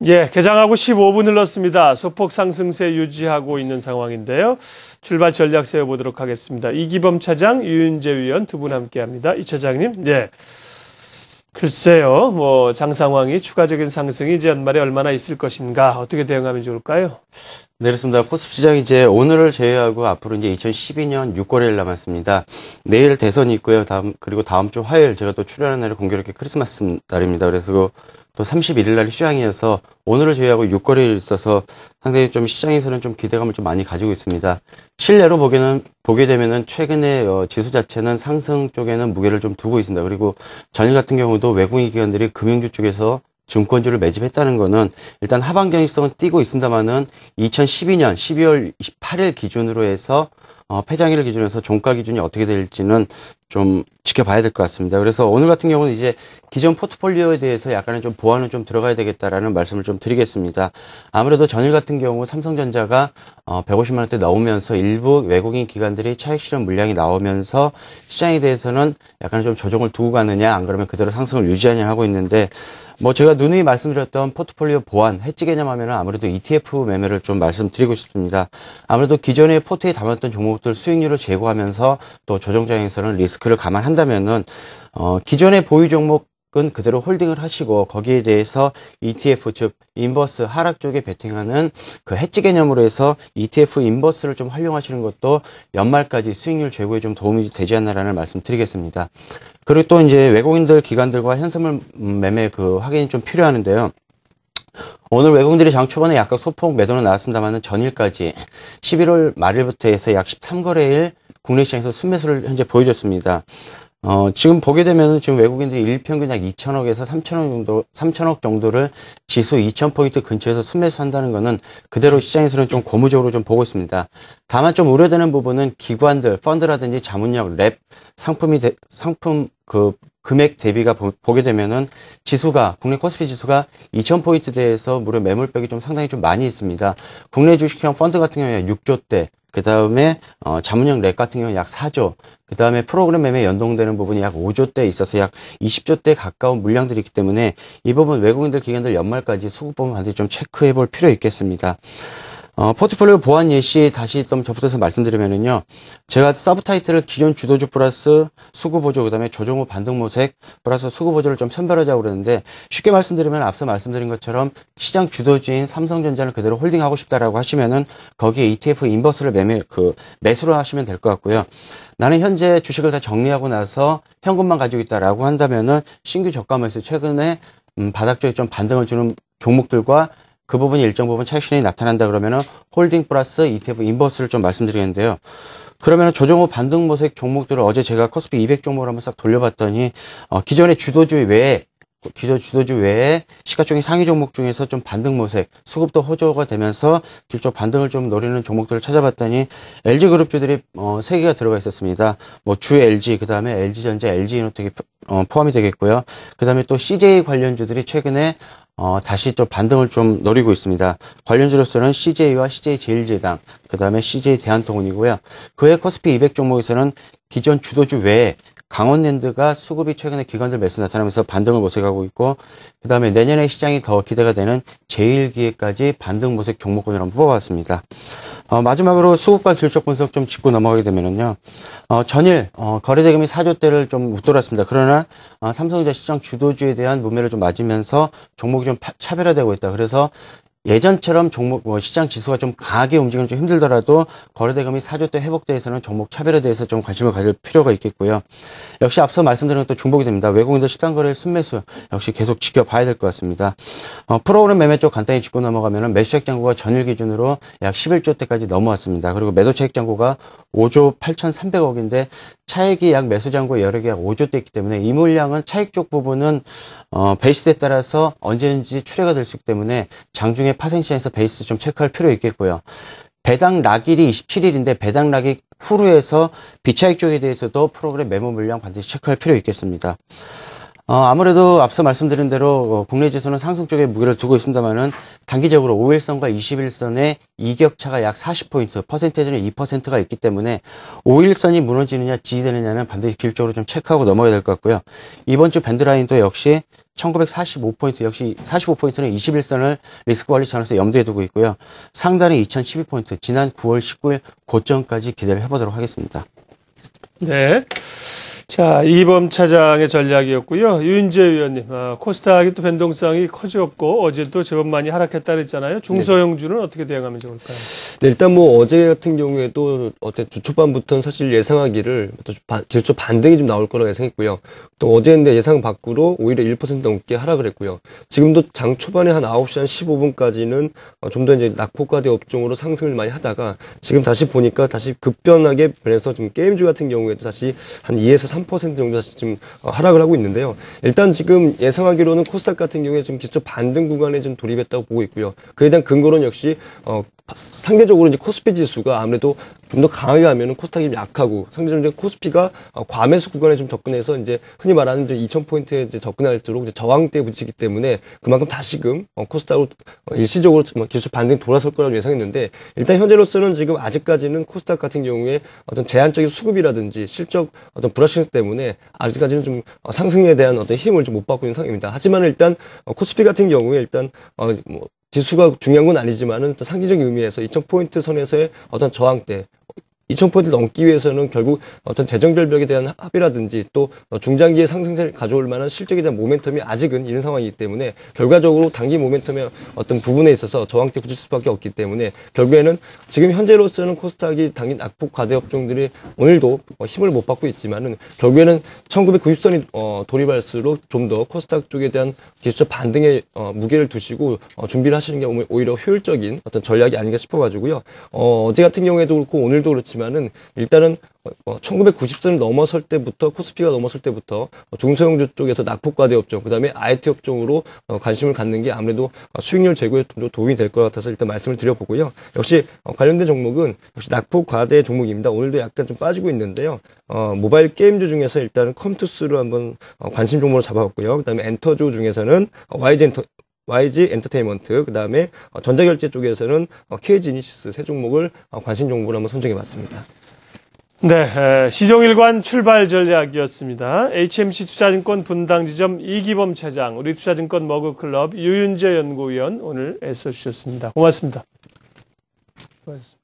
예, 개장하고 15분 흘렀습니다. 소폭 상승세 유지하고 있는 상황인데요. 출발 전략 세워보도록 하겠습니다. 이기범 차장, 유윤재 위원 두 분 함께합니다. 이 차장님, 예. 글쎄요, 장 상황이 추가적인 상승이 이제 연말에 얼마나 있을 것인가, 어떻게 대응하면 좋을까요? 네, 그렇습니다. 코스피 시장이 이제 오늘을 제외하고 앞으로 이제 2012년 6월일 남았습니다. 내일 대선이 있고요. 그리고 다음 주 화요일 제가 또 출연하는 날이 공교롭게 크리스마스 날입니다. 그래서 또 31일 날 시장이어서 오늘을 제외하고 6월일 있어서 상당히 좀 시장에서는 좀 기대감을 좀 많이 가지고 있습니다. 실내로 보게 되면은 최근에 지수 자체는 상승 쪽에는 무게를 좀 두고 있습니다. 그리고 전일 같은 경우도 외국인 기관들이 금융주 쪽에서 증권주를 매집했다는 거는 일단 하방 경직성은 띄고 있습니다만은 2012년 12월 28일 기준으로 해서 폐장일을 기준으로 해서 종가 기준이 어떻게 될지는 좀 지켜봐야 될 것 같습니다. 그래서 오늘 같은 경우는 이제 기존 포트폴리오에 대해서 약간의 좀 보완은 좀 들어가야 되겠다라는 말씀을 좀 드리겠습니다. 아무래도 전일 같은 경우 삼성전자가 150만 원대 나오면서 일부 외국인 기관들이 차익 실현 물량이 나오면서 시장에 대해서는 약간 좀 조정을 두고 가느냐 안 그러면 그대로 상승을 유지하냐 하고 있는데 제가 누누이 말씀드렸던 포트폴리오 보완, 해지 개념하면은 아무래도 ETF 매매를 좀 말씀드리고 싶습니다. 아무래도 기존의 포트에 담았던 종목들 수익률을 제고하면서 또 조정장에서는 리스크를 감안한다면은, 기존의 보유 종목은 그대로 홀딩을 하시고 거기에 대해서 ETF, 즉, 인버스 하락 쪽에 베팅하는 그 해지 개념으로 해서 ETF 인버스를 좀 활용하시는 것도 연말까지 수익률 제고에 좀 도움이 되지 않나라는 말씀 드리겠습니다. 그리고 또 이제 외국인들 기관들과 현선물 매매 확인이 좀 필요하는데요. 오늘 외국인들이 장 초반에 약간 소폭 매도는 나왔습니다만은 전일까지 11월 말일부터 해서 약 13거래일 국내 시장에서 순매수를 현재 보여줬습니다. 지금 보게 되면은 지금 외국인들이 일평균 약 2천억에서 3천억 정도를 지수 2000포인트 근처에서 순매수한다는 거는 그대로 시장에서는 좀 고무적으로 좀 보고 있습니다. 다만 좀 우려되는 부분은 기관들, 펀드라든지 자문력, 랩, 상품 금액 대비가 보게 되면은 국내 코스피 지수가 2000포인트대에서 무려 매물벽이 좀 상당히 좀 많이 있습니다. 국내 주식형 펀드 같은 경우에 6조대, 그 다음에, 자문형 랩 같은 경우는 약 4조, 그 다음에 프로그램 매매 연동되는 부분이 약 5조대에 있어서 약 20조대에 가까운 물량들이 있기 때문에 이 부분 외국인들 기관들 연말까지 수급 부분 반드시 좀 체크해 볼 필요 있겠습니다. 포트폴리오 보완 예시 다시 좀 접붙여서 말씀드리면은요. 제가 서브 타이틀을 기존 주도주 플러스 수급 보조, 그 다음에 조정 후 반등 모색 플러스 수급 보조를 좀 선별하자고 그러는데 쉽게 말씀드리면 앞서 말씀드린 것처럼 시장 주도주인 삼성전자를 그대로 홀딩하고 싶다라고 하시면은 거기에 ETF 인버스를 매수로 하시면 될 것 같고요. 나는 현재 주식을 다 정리하고 나서 현금만 가지고 있다라고 한다면은 신규 저가 매수 최근에 바닥 쪽에 좀 반등을 주는 종목들과 그 부분이 일정 부분 차익 실현이 나타난다 그러면은 홀딩 플러스 ETF 인버스를 좀 말씀드리겠는데요. 그러면은 조정 후 반등 모색 종목들을 어제 제가 코스피 200 종목을 한번 싹 돌려봤더니 기존의 주도주 외에 시가총액 상위 종목 중에서 좀 반등 모색, 수급도 호조가 되면서 길쭉 반등을 좀 노리는 종목들을 찾아봤더니 LG그룹주들이 3개가 들어가 있었습니다. 주 LG, 그 다음에 LG전자, LG이노텍이 포함이 되겠고요. 그 다음에 또 CJ 관련주들이 최근에 다시 좀 반등을 좀 노리고 있습니다. 관련주로서는 CJ와 CJ제일제당, 그 다음에 CJ 대한통운이고요. 그외 코스피 200 종목에서는 기존 주도주 외에 강원랜드가 수급이 최근에 기관들 매수 나타나면서 반등을 모색하고 있고, 그 다음에 내년에 시장이 더 기대가 되는 제일기획까지 반등 모색 종목군을 한번 뽑아봤습니다. 마지막으로 수급과 길쭉 분석 좀 짚고 넘어가게 되면은요, 전일, 거래대금이 4조대를 좀 웃돌았습니다. 그러나, 삼성전자 시장 주도주에 대한 무매를 좀 맞으면서 종목이 좀 차별화되고 있다. 그래서 예전처럼 시장 지수가 좀 강하게 움직이는 좀 힘들더라도 거래대금이 4조대 회복대에서는 종목 차별에 대해서 좀 관심을 가질 필요가 있겠고요. 역시 앞서 말씀드린 것도 중복이 됩니다. 외국인들 10단거래 순매수 역시 계속 지켜봐야 될 것 같습니다. 프로그램 매매 쪽 간단히 짚고 넘어가면은 매수액 잔고가 전일 기준으로 약 11조대까지 넘어왔습니다. 그리고 매도 차익 잔고가 5조 8,300억인데 차익이 약 매수 잔고 여력이 약 5조대 있기 때문에 이 물량은 차익 쪽 부분은 베이스에 따라서 언제든지 출회가 될 수 있기 때문에 장중에 파생시장에서 베이스 좀 체크할 필요 있겠고요. 배당 락일이 27일인데 배당 락일 후로 해서 비차익 쪽에 대해서도 프로그램 매모 물량 반드시 체크할 필요 있겠습니다. 아무래도 앞서 말씀드린 대로 국내 지수는 상승 쪽에 무게를 두고 있습니다만은 단기적으로 5일선과 21선의 이격차가 약 40포인트, 퍼센테이지는 2%가 있기 때문에 5일선이 무너지느냐 지지되느냐는 반드시 기술적으로 좀 체크하고 넘어가야 될 것 같고요. 이번 주 밴드라인도 역시 1945포인트, 역시 45포인트는 21선을 리스크 관리 차원에서 염두에 두고 있고요. 상단은 2012포인트, 지난 9월 19일 고점까지 기대를 해보도록 하겠습니다. 네. 자, 이범 차장의 전략이었고요. 유인재 위원님, 코스닥이 또 변동성이 커졌고 어제도 제법 많이 하락했다 그랬잖아요. 중소형주는 어떻게 대응하면 좋을까요? 네, 일단 뭐 어제 같은 경우에도 주 초반부터는 사실 예상하기를 기술적 반등이 좀 나올 거라고 예상했고요. 또 어제인데 예상 밖으로 오히려 1% 넘게 하락을 했고요. 지금도 장 초반에 한 9시 한 15분까지는 좀 더 이제 낙폭과대 업종으로 상승을 많이 하다가 지금 다시 보니까 다시 급변하게 변해서 좀 게임주 같은 경우에도 다시 한 2에서 3% 정도 다시 지금 하락을 하고 있는데요. 일단 지금 예상하기로는 코스닥 같은 경우에 지금 기초 반등 구간에 좀 돌입했다고 보고 있고요. 그에 대한 근거는 역시 상대적으로 이제 코스피 지수가 아무래도 좀 더 강하게 가면은 코스닥이 좀 약하고 상대적으로 코스피가 과매수 구간에 좀 접근해서 이제 흔히 말하는 이제 2000포인트에 이제 접근할수록 이제 저항대에 부딪히기 때문에 그만큼 다시금 코스닥으로 일시적으로 기술 반등이 돌아설 거라고 예상했는데 일단 현재로서는 지금 아직까지는 코스닥 같은 경우에 어떤 제한적인 수급이라든지 실적 어떤 불확실성 때문에 아직까지는 좀 상승에 대한 어떤 힘을 좀 못 받고 있는 상황입니다. 하지만 일단 코스피 같은 경우에 일단 지수가 중요한 건 아니지만은 또 상징적인 의미에서 2000포인트 선에서의 어떤 저항대, 2000포인트 넘기 위해서는 결국 어떤 재정결벽에 대한 합의라든지 또 중장기의 상승세를 가져올 만한 실적에 대한 모멘텀이 아직은 있는 상황이기 때문에 결과적으로 단기 모멘텀의 어떤 부분에 있어서 저항대 부딪힐 수밖에 없기 때문에 결국에는 지금 현재로서는 코스닥이 단기 낙폭 과대 업종들이 오늘도 힘을 못 받고 있지만은 결국에는 1990선이 돌입할수록 좀 더 코스닥 쪽에 대한 기술적 반등에 무게를 두시고 준비를 하시는 게 오히려 효율적인 어떤 전략이 아닌가 싶어가지고요. 어제 같은 경우에도 그렇고 오늘도 그렇지만은 일단은 1990선을 넘어설 때부터 코스피가 넘어설 때부터 중소형주 쪽에서 낙폭과대 업종 그다음에 IT 업종으로 관심을 갖는 게 아무래도 수익률 제고에 좀 도움이 될 것 같아서 일단 말씀을 드려보고요. 역시 관련된 종목은 역시 낙폭과대 종목입니다. 오늘도 약간 좀 빠지고 있는데요. 모바일 게임주 중에서 일단은 컴투스를 한번 관심 종목으로 잡아봤고요. 그다음에 엔터주 중에서는 YG 엔터테인먼트, 그 다음에 전자결제 쪽에서는 KG니시스 세 종목을 관심 종목으로 한번 선정해봤습니다. 네, 시종일관 출발 전략이었습니다. HMC 투자증권 분당지점 이기범 차장, 우리 투자증권 머그클럽 유윤재 연구위원 오늘 애써주셨습니다. 고맙습니다. 고맙습니다.